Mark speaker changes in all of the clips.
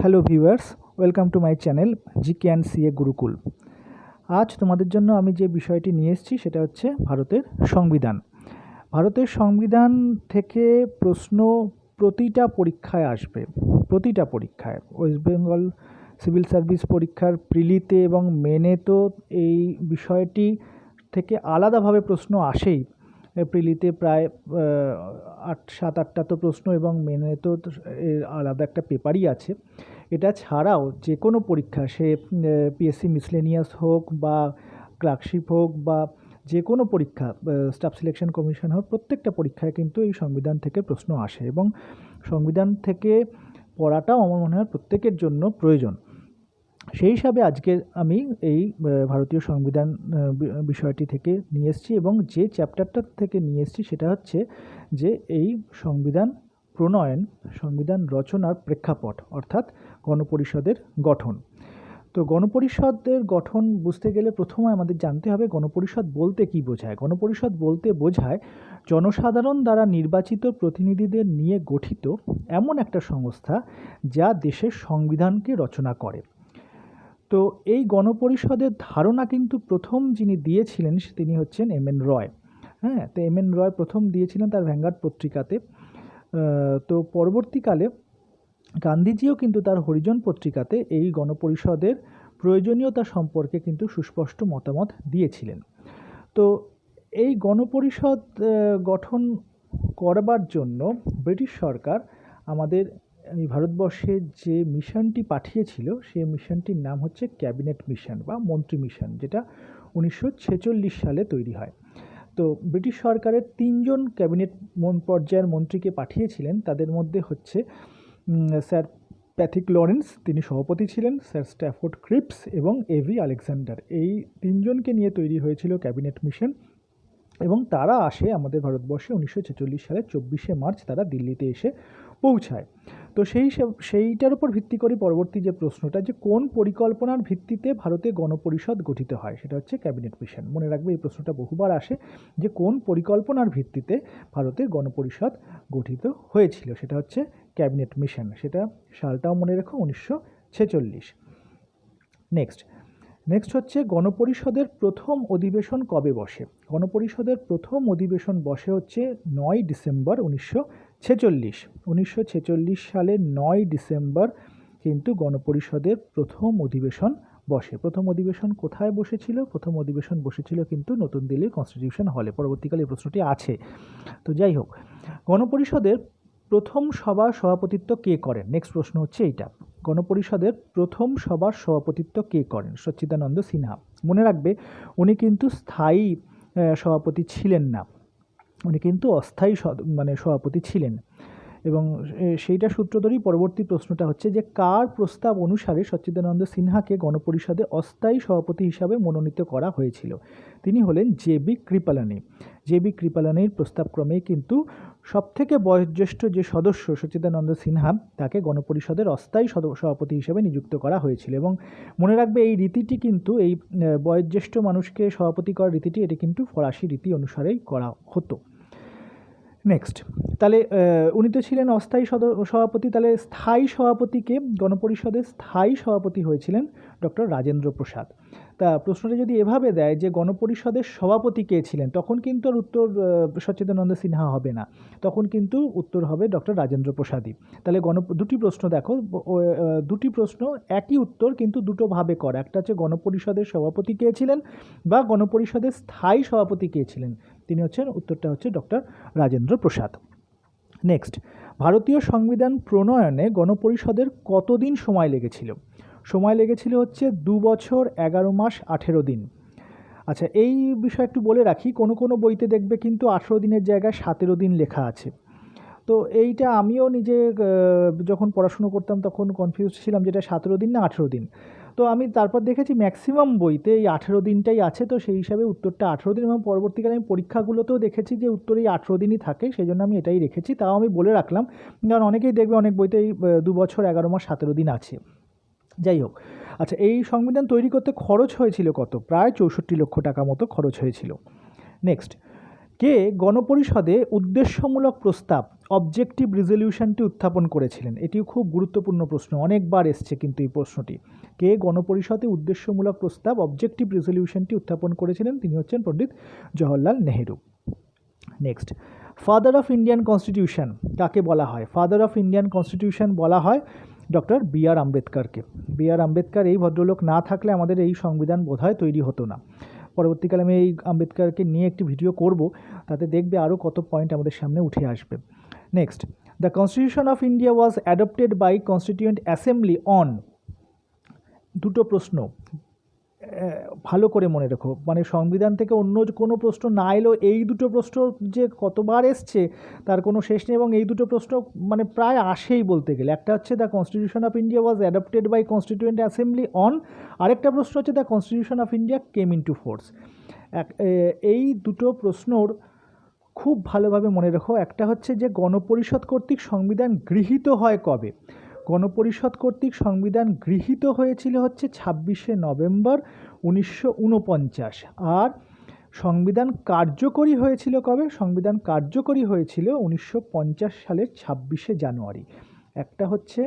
Speaker 1: Hello viewers, welcome to my channel GK and CA Gurukul. আজ তোমাদের জন্য আমি যে বিষয়টি নিয়ে এসেছি সেটা হচ্ছে ভারতের সংবিধান। ভারতের সংবিধান থেকে প্রশ্ন প্রতিটা পরীক্ষায় আসবে, প্রতিটা পরীক্ষায়। ওয়েস্ট বেঙ্গল সিভিল সার্ভিস পরীক্ষার প্রিলিতে এবং মেনে তো এই বিষয়টি থেকে আলাদাভাবে প্রশ্ন আসেই। প্রিলিতে প্রায় 7-8টা তো প্রশ্ন এবং মেনে তো এর আলাদা একটা পেপারই আছে। এটা ছাড়াও যে কোনো পরীক্ষা, সে পিএসসি মিসলেনিয়াস হোক বা ক্লার্কশিপ হোক বা যে কোনো পরীক্ষা, স্টাফ সিলেকশন কমিশন হোক, প্রত্যেকটা পরীক্ষায় কিন্তু এই সংবিধান থেকে প্রশ্ন আসে এবং সংবিধান থেকে পড়াটাও আমার মনে হয় প্রত্যেকের জন্য প্রয়োজন। সেই হিসাবে আজকে আমি এই ভারতীয় সংবিধান বিষয়টি থেকে নিয়ে এসেছি এবং যে চ্যাপ্টারটা থেকে নিয়ে এসেছি সেটা হচ্ছে যে এই সংবিধান প্রণয়ন, সংবিধান রচনার প্রেক্ষাপট, অর্থাৎ গণপরিষদের গঠন। তো গণপরিষদের গঠন বুঝতে গেলে প্রথমে আমাদের জানতে হবে গণপরিষদ বলতে কী বোঝায়। গণপরিষদ বলতে বোঝায় জনসাধারণ দ্বারা নির্বাচিত প্রতিনিধিদের নিয়ে গঠিত এমন একটা সংস্থা যা দেশের সংবিধানকে রচনা করে। তো এই গণপরিষদের ধারণা কিন্তু প্রথম যিনি দিয়েছিলেন তিনি হচ্ছেন এম.এন. রয়। হ্যাঁ, তো এম.এন. রয় প্রথম দিয়েছিলেন তার ভ্যানগার্ড পত্রিকাতে। তো পরবর্তীকালে গান্ধীজিও কিন্তু তার হরিজন পত্রিকাতে এই গণপরিষদের প্রয়োজনীয়তা সম্পর্কে কিন্তু সুস্পষ্ট মতামত দিয়েছিলেন। তো এই গণপরিষদ গঠন করবার জন্য ব্রিটিশ সরকার আমাদের এই ভারতবর্ষে যে মিশনটি পাঠিয়েছিল সেই মিশনটির নাম হচ্ছে ক্যাবিনেট মিশন বা মন্ত্রী মিশন, যেটা 1946 সালে তৈরি হয়। তো ব্রিটিশ সরকারের 3জন ক্যাবিনেট পর্যায়ের মন্ত্রীকে পাঠিয়েছিলেন। তাদের মধ্যে হচ্ছে স্যার প্যাথিক লরেন্স, তিনি সভাপতি ছিলেন, স্যার স্ট্যাফোর্ড ক্রিপস এবং এভি আলেকজান্ডার। এই 3জনকে নিয়ে তৈরি হয়েছিল ক্যাবিনেট মিশন এবং তারা আসে আমাদের ভারতবর্ষে 1946 সালে 24শে মার্চ তারা দিল্লিতে এসে পৌঁছায়। তো সেইটার উপর ভিত্তি করে পরবর্তী যে প্রশ্নটা, যে কোন পরিকল্পনার ভিত্তিতে ভারতে গণপরিষদ গঠিত হয়, সেটা হচ্ছে ক্যাবিনেট মিশন। মনে রাখবে এই প্রশ্নটা বহুবার আসে যে কোন পরিকল্পনার ভিত্তিতে ভারতে গণপরিষদ গঠিত হয়েছিল, সেটা হচ্ছে ক্যাবিনেট মিশন। সেটা সালটাও মনে রেখো, 1946। নেক্সট হচ্ছে গণপরিষদের প্রথম অধিবেশন কবে বসে। গণপরিষদের প্রথম অধিবেশন বসে হচ্ছে 9 ডিসেম্বর 1946। 1946 সালের 9 ডিসেম্বর কিন্তু গণপরিষদের প্রথম অধিবেশন বসে। প্রথম অধিবেশন কোথায় বসেছিল? প্রথম অধিবেশন বসেছিল কিন্তু নতুন দিল্লির কনস্টিটিউশন হলে। পরবর্তীকালে এই প্রশ্নটি আছে। তো যাই হোক, গণপরিষদের প্রথম সভার সভাপতিত্ব কে করেন? নেক্সট প্রশ্ন হচ্ছে এইটা, গণপরিষদের প্রথম সভার সভাপতিত্ব কে করেন? সচ্চিদানন্দ সিনহা। মনে রাখবে উনি কিন্তু স্থায়ী সভাপতি ছিলেন না, উনি কিন্তু অস্থায়ী সভাপতি ছিলেন। এবং সেইটা সূত্র ধরেই পরবর্তী প্রশ্নটা হচ্ছে যে কার প্রস্তাব অনুসারে সচ্চিদানন্দ সিনহাকে গণপরিষদে অস্থায়ী সভাপতি হিসাবে মনোনীত করা হয়েছিল? তিনি হলেন জে.বি. কৃপালানি। জে.বি. কৃপালানির প্রস্তাবক্রমেই কিন্তু সবথেকে বয়োজ্যেষ্ঠ যে সদস্য সচ্চিদানন্দ সিনহা, তাকে গণপরিষদের অস্থায়ী সভাপতি হিসেবে নিযুক্ত করা হয়েছিল। এবং মনে রাখবে এই রীতিটি কিন্তু, এই বয়োজ্যেষ্ঠ মানুষকে সভাপতি করার রীতিটি, এটি কিন্তু ফরাসি রীতি অনুসারেই করা হতো। নেক্সট, তাহলে উনি তো ছিলেন অস্থায়ী সভাপতি, তাহলে স্থায়ী সভাপতিকে, গণপরিষদের স্থায়ী সভাপতি হয়েছিলেন ডক্টর রাজেন্দ্র প্রসাদ। তা প্রশ্নটা যদি এভাবে দেয় যে গণপরিষদের সভাপতি কে ছিলেন, তখন কিন্তু আর উত্তর সচ্চিদানন্দ সিনহা হবে না, তখন কিন্তু উত্তর হবে ডক্টর রাজেন্দ্র প্রসাদই। তাহলে দুটি প্রশ্ন দেখো, দুটি প্রশ্ন একই উত্তর কিন্তু দুটোভাবে করা। একটা হচ্ছে গণপরিষদের সভাপতি কে ছিলেন বা গণপরিষদের স্থায়ী সভাপতি কে ছিলেন, তিনি হচ্ছেন, উত্তরটা হচ্ছে ডক্টর রাজেন্দ্র প্রসাদ। নেক্সট, ভারতীয় সংবিধান প্রণয়নে গণপরিষদের কতদিন সময় লেগেছিল? সময় লেগেছিল হচ্ছে 2 বছর 11 মাস 18 দিন। আচ্ছা, এই বিষয় একটু বলে রাখি, কোনো বইতে দেখবে কিন্তু 18 দিনের জায়গায় 17 দিন লেখা আছে। তো এইটা আমিও নিজে যখন পড়াশুনো করতাম তখন কনফিউজ ছিলাম যেটা 17 দিন না 18 দিন। তো আমি তারপর দেখেছি ম্যাক্সিমাম বইতে এই 18 দিনটাই আছে, তো সেই হিসাবে উত্তরটা 18 দিন। এবং পরবর্তীকালে আমি পরীক্ষাগুলোতেও দেখেছি যে উত্তর এই 18 দিনই থাকে, সেই জন্য আমি এটাই রেখেছি। তাও আমি বলে রাখলাম, কারণ অনেকেই দেখবে অনেক বইতে এই 2 বছর 11 মাস 17 দিন আছে। যাই হোক, আচ্ছা, এই সংবিধান তৈরি করতে খরচ হয়েছিল কত? প্রায় 64 লক্ষ টাকা মতো খরচ হয়েছিল। নেক্সট, কে গণপরিষদে উদ্দেশ্যমূলক প্রস্তাব অবজেক্টিভ রেজলিউশনটি উত্থাপন করেছিলেন? এটিও খুব গুরুত্বপূর্ণ প্রশ্ন, অনেকবার এসছে কিন্তু এই প্রশ্নটি। কে গণপরিষদে উদ্দেশ্যমূলক প্রস্তাব অবজেক্টিভ রেজলিউশনটি উত্থাপন করেছিলেন? তিনি হচ্ছেন Pandit Jawaharlal Nehru. Next, father of Indian constitution কাকে বলা হয়? ফাদার অফ ইন্ডিয়ান কনস্টিটিউশন বলা হয় ডক্টর বি.আর. আম্বেদকরকে। বি.আর. আম্বেদকর, এই ভদ্রলোক না থাকলে আমাদের এই সংবিধান বোধহয় তৈরি হতো না। পরবর্তীকালে আমি এই আম্বেদকরকে নিয়ে একটি ভিডিও করব, তাতে দেখবে আরও কত পয়েন্ট আমাদের সামনে উঠে আসবে। Next, the constitution of India was adopted by constituent assembly on. দুটো প্রশ্ন ভালো করে মনে রেখো, মানে সংবিধান থেকে অন্য কোনো প্রশ্ন না এলেও এই দুটো প্রশ্ন যে কতবার এসছে তার কোনো শেষ নেই, এবং এই দুটো প্রশ্ন মানে প্রায় আসেই বলতে গেলে। একটা হচ্ছে the constitution of India was adopted by constituent assembly on, আরেকটা প্রশ্ন হচ্ছে the constitution of India came into force. এই দুটো প্রশ্নর খুব ভালোভাবে মনে রেখো। একটা হচ্ছে যে গণপরিষদ কর্তৃক সংবিধান গৃহীত হয় কবে? গণপরিষদ কর্তৃক সংবিধান গৃহীত হয়েছিল হচ্ছে 26শে নভেম্বর 1949। আর সংবিধান কার্যকরী হয়েছিল কবে? সংবিধান কার্যকরী হয়েছিল 1950 সালের 26শে জানুয়ারি। একটা হচ্ছে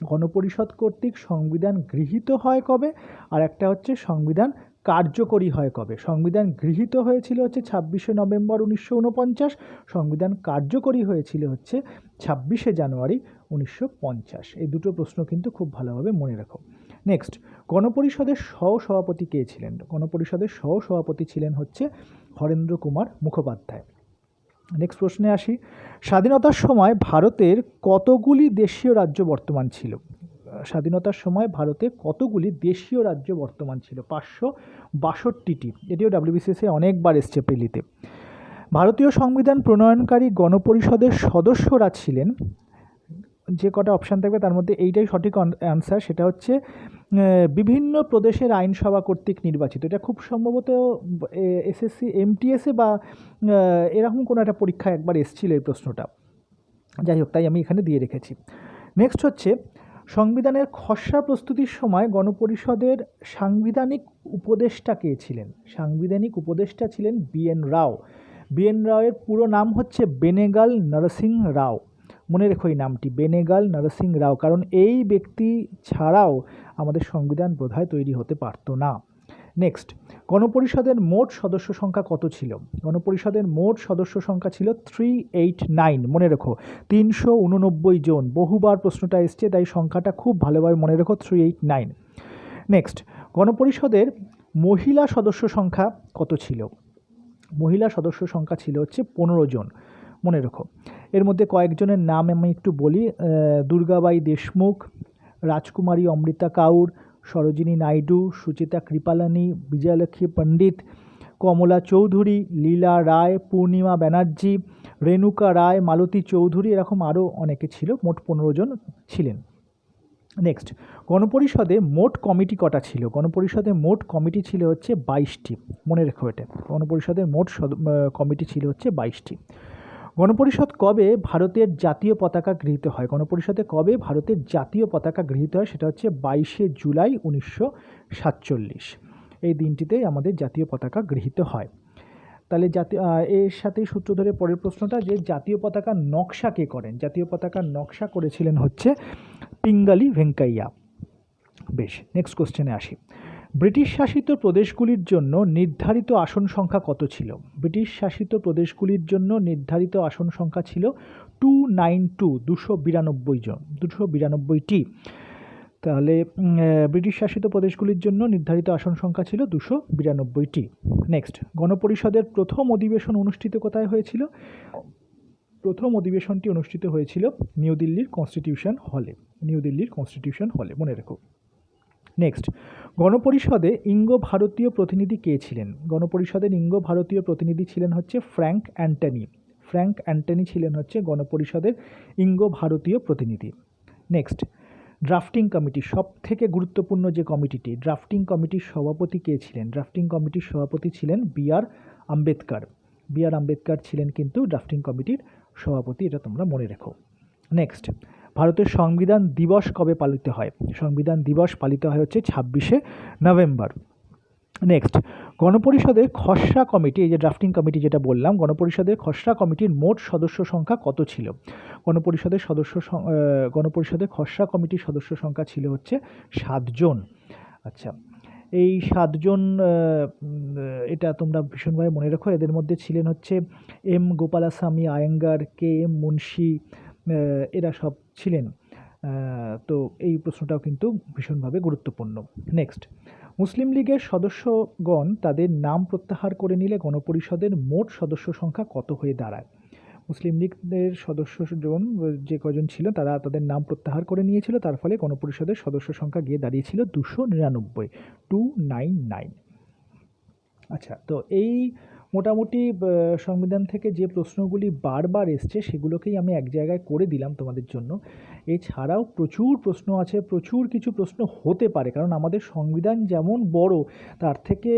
Speaker 1: গণপরিষদ কর্তৃক সংবিধান গৃহীত হয় কবে, আর একটা হচ্ছে সংবিধান কার্যকরী হয় কবে। সংবিধান গৃহীত হয়েছিল হচ্ছে 26শে নভেম্বর 1949, সংবিধান কার্যকরী হয়েছিল হচ্ছে 26শে জানুয়ারি 1950। এই দুটো প্রশ্ন কিন্তু খুব ভালোভাবে মনে রাখো। নেক্সট, গণপরিষদের সহসভাপতি কে ছিলেন? গণপরিষদের সহসভাপতি ছিলেন হচ্ছে হরেন্দ্র কুমার মুখোপাধ্যায়। নেক্সট প্রশ্নে আসি, স্বাধীনতার সময় ভারতের কতগুলি দেশীয় রাজ্য বর্তমান ছিল? স্বাধীনতার সময় ভারতে কতগুলি দেশীয় রাজ্য বর্তমান ছিল? 562টি। এটিও WBCSে অনেকবার এসছে প্রিলিতে। ভারতীয় সংবিধান প্রণয়নকারী গণপরিষদের সদস্যরা ছিলেন, যে কটা অপশান থাকবে তার মধ্যে এইটাই সঠিক অ্যান্সার, সেটা হচ্ছে বিভিন্ন প্রদেশের আইনসভা কর্তৃক নির্বাচিত। এটা খুব সম্ভবত SSC MTS বা এরকম কোনো একটা পরীক্ষায় একবার এসেছিল এই প্রশ্নটা। যাই হোক, তাই আমি এখানে দিয়ে রেখেছি। নেক্সট হচ্ছে, সংবিধানের খসড়া প্রস্তুতির সময় গণপরিষদের সাংবিধানিক উপদেষ্টা কে ছিলেন? সাংবিধানিক উপদেষ্টা ছিলেন BN রাও। BN রাওয়ের পুরো নাম হচ্ছে বেনেগাল নরসিং রাও। মনে রেখো এই নামটি, বেনেগাল নরসিং রাও, কারণ এই ব্যক্তি ছাড়াও আমাদের সংবিধান বোধহয় তৈরি হতে পারতো না। নেক্সট, গণপরিষদের মোট সদস্য সংখ্যা কত ছিল? গণপরিষদের মোট সদস্য সংখ্যা ছিল 389। মনে রেখো 389 জন। বহুবার প্রশ্নটা এসছে, তাই সংখ্যাটা খুব ভালোভাবে মনে রেখো, 389। নেক্সট, গণপরিষদের মহিলা সদস্য সংখ্যা কত ছিল? মহিলা সদস্য সংখ্যা ছিল হচ্ছে 15 জন। মনে রেখো। এর মধ্যে কয়েকজনের নাম আমি একটু বলি, দুর্গাবাই দেশমুখ, রাজকুমারী অমৃতা কাউর, সরোজিনী নাইডু, সুচিতা কৃপালানি, বিজয়লক্ষ্মী পণ্ডিত, কমলা চৌধুরী, লীলা রায়, পূর্ণিমা ব্যানার্জি, রেণুকা রায়, মালতী চৌধুরী, এরকম আরও অনেকে ছিল। মোট 15 জন ছিলেন। নেক্সট, গণপরিষদে মোট কমিটি কটা ছিল? গণপরিষদে মোট কমিটি ছিল হচ্ছে 22টি। মনে রেখো এটা, গণপরিষদের মোট কমিটি ছিল হচ্ছে 22টি। গণপরিষদ কবে ভারতের জাতীয় পতাকা গৃহীত হয়? গণপরিষদে কবে ভারতের জাতীয় পতাকা গৃহীত হয়? সেটা হচ্ছে 22শে জুলাই 1947। এই দিনটিতেই আমাদের জাতীয় পতাকা গৃহীত হয়। তাহলে এর সাথেই সূত্র ধরে পরের প্রশ্নটা, যে জাতীয় পতাকার নকশা কে করেন? জাতীয় পতাকার নকশা করেছিলেন হচ্ছে পিঙ্গালি ভেঙ্কাইয়া। বেশ, নেক্সট কোশ্চেনে আসি। ব্রিটিশ শাসিত প্রদেশগুলির জন্য নির্ধারিত আসন সংখ্যা কত ছিল? ব্রিটিশ শাসিত প্রদেশগুলির জন্য নির্ধারিত আসন সংখ্যা ছিল 292, 292 জন, 292টি। তাহলে ব্রিটিশ শাসিত প্রদেশগুলির জন্য নির্ধারিত আসন সংখ্যা ছিল 292টি। নেক্সট, গণপরিষদের প্রথম অধিবেশন অনুষ্ঠিত কোথায় হয়েছিল? প্রথম অধিবেশনটি অনুষ্ঠিত হয়েছিল নিউ দিল্লির কনস্টিটিউশন হলে। নিউ দিল্লির কনস্টিটিউশন হলে, মনে রেখো। নেক্সট, গণপরিষদে ইঙ্গ ভারতীয় প্রতিনিধি কে ছিলেন? গণপরিষদের ইঙ্গ ভারতীয় প্রতিনিধি ছিলেন হচ্ছে ফ্র্যাঙ্ক অ্যান্টনি। ফ্র্যাঙ্ক অ্যান্টনি ছিলেন হচ্ছে গণপরিষদের ইঙ্গ ভারতীয় প্রতিনিধি। নেক্সট, ড্রাফটিং কমিটি, সব থেকে গুরুত্বপূর্ণ যে কমিটিটি, ড্রাফটিং কমিটির সভাপতি কে ছিলেন? ড্রাফটিং কমিটির সভাপতি ছিলেন B.R. আম্বেদকর। B.R. আম্বেদকর ছিলেন কিন্তু ড্রাফটিং কমিটির সভাপতি, এটা তোমরা মনে রেখো। নেক্সট, ভারতের সংবিধান দিবস কবে পালিত হয়? সংবিধান দিবস পালিত হয় হচ্ছে 26শে নভেম্বর। নেক্সট, গণপরিষদের খসড়া কমিটি, এই যে ড্রাফটিং কমিটি যেটা বললাম, গণপরিষদের খসড়া কমিটির মোট সদস্য সংখ্যা কত ছিল? গণপরিষদের খসড়া কমিটির সদস্য সংখ্যা ছিল হচ্ছে 7 জন। আচ্ছা, এই 7 জন, এটা তোমরা ভীষণভাবে মনে রাখো। এদের মধ্যে ছিলেন হচ্ছে M Gopalaswami Ayyangar, K M Munshi, এরা সব ছিলেন। তো এই প্রশ্নটাও কিন্তু ভীষণভাবে গুরুত্বপূর্ণ। নেক্সট, মুসলিম লীগের সদস্যগণ তাদের নাম প্রত্যাহার করে নিলে গণপরিষদের মোট সদস্য সংখ্যা কত হয়ে দাঁড়ায়? মুসলিম লীগের সদস্যজন যে কজন ছিল তারা তাদের নাম প্রত্যাহার করে নিয়েছিল, তার ফলে গণপরিষদের সদস্য সংখ্যা গিয়ে দাঁড়িয়েছিল 299, 299। আচ্ছা, তো এই মোটামুটি সংবিধান থেকে যে প্রশ্নগুলি বারবার এসছে সেগুলোকেই আমি এক জায়গায় করে দিলাম তোমাদের জন্য। এছাড়াও প্রচুর প্রশ্ন আছে, প্রচুর কিছু প্রশ্ন হতে পারে, কারণ আমাদের সংবিধান যেমন বড় তার থেকে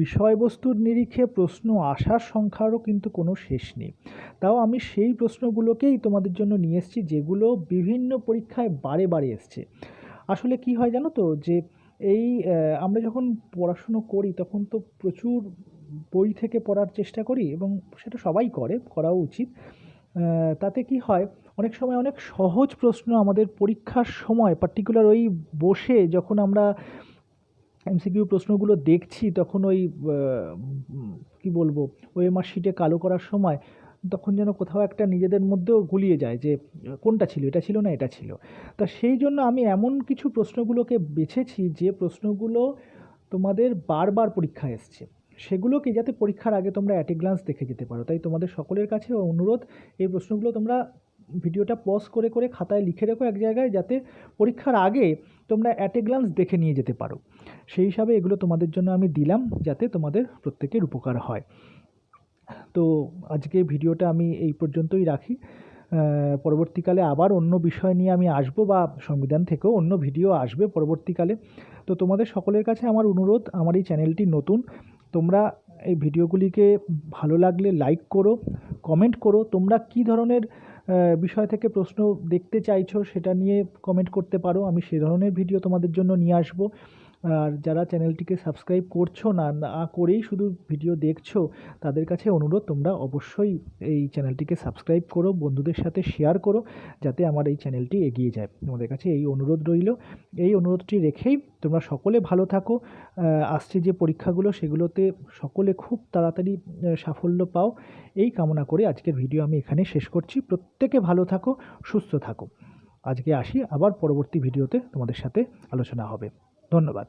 Speaker 1: বিষয়বস্তুর নিরিখে প্রশ্ন আসার সংখ্যারও কিন্তু কোনো শেষ নেই। তাও আমি সেই প্রশ্নগুলোকেই তোমাদের জন্য নিয়ে এসেছি যেগুলো বিভিন্ন পরীক্ষায় বারে বারে এসছে। আসলে কি হয় জানো তো, যে এই আমরা যখন পড়াশুনো করি তখন তো প্রচুর বই থেকে পড়ার চেষ্টা করি, এবং সেটা সবাই করাও উচিত। তাতে কি হয়, অনেক সময় অনেক সহজ প্রশ্ন আমাদের পরীক্ষার সময় পার্টিকুলার ওই বসে যখন আমরা এমসিকিউ প্রশ্নগুলো দেখছি তখন ওই কি বলবো, ওএমআর শিটে কালো করার সময় তখন যেন কোথাও একটা নিজেদের মধ্যেও গুলিয়ে যায় যে কোনটা ছিল, এটা ছিল না এটা ছিল। তা সেই জন্য আমি এমন কিছু প্রশ্নগুলোকে বেছেছি যে প্রশ্নগুলো তোমাদের বারবার পরীক্ষায় এসছে, সেগুলোকে যাতে পরীক্ষার আগে তোমরা অ্যাট এ গ্লান্স দেখে যেতে পারো। তাই তোমাদের সকলের কাছে অনুরোধ, এই প্রশ্নগুলো তোমরা ভিডিওটা পজ করে করে খাতায় লিখে রেখো এক জায়গায়, যাতে পরীক্ষার আগে তোমরা অ্যাট এ গ্লান্স দেখে নিয়ে যেতে পারো। সেই হিসাবে এগুলো তোমাদের জন্য আমি দিলাম, যাতে তোমাদের প্রত্যেকের উপকার হয়। তো আজকে ভিডিওটা আমি এই পর্যন্তই রাখি। পরবর্তীকালে আবার অন্য বিষয় নিয়ে আমি আসবো, বা সংবিধান থেকেও অন্য ভিডিও আসবে পরবর্তীকালে। তো তোমাদের সকলের কাছে আমার অনুরোধ, আমার এই চ্যানেলটি নতুন, তোমরা এই ভিডিওগুলিকে ভালো লাগলে লাইক করো, কমেন্ট করো, তোমরা কী ধরনের বিষয় থেকে প্রশ্ন দেখতে চাইছো সেটা নিয়ে কমেন্ট করতে পারো, আমি সে ধরনের ভিডিও তোমাদের জন্য নিয়ে আসবো। আর যারা চ্যানেলটিকে সাবস্ক্রাইব করছো না করেই শুধু ভিডিও দেখছো, তাদের কাছে অনুরোধ, তোমরা অবশ্যই এই চ্যানেলটিকে সাবস্ক্রাইব করো, বন্ধুদের সাথে শেয়ার করো, যাতে আমার এই চ্যানেলটি এগিয়ে যায়। তোমাদের কাছে এই অনুরোধ রইল। এই অনুরোধটি রেখেই তোমরা সকলে ভালো থাকো। আসছে যে পরীক্ষাগুলো সেগুলোতে সকলে খুব তাড়াতাড়ি সাফল্য পাও, এই কামনা করে আজকের ভিডিও আমি এখানে শেষ করছি। প্রত্যেকে ভালো থাকো, সুস্থ থাকো। আজকে আসি, আবার পরবর্তী ভিডিওতে তোমাদের সাথে আলোচনা হবে। ধন্যবাদ।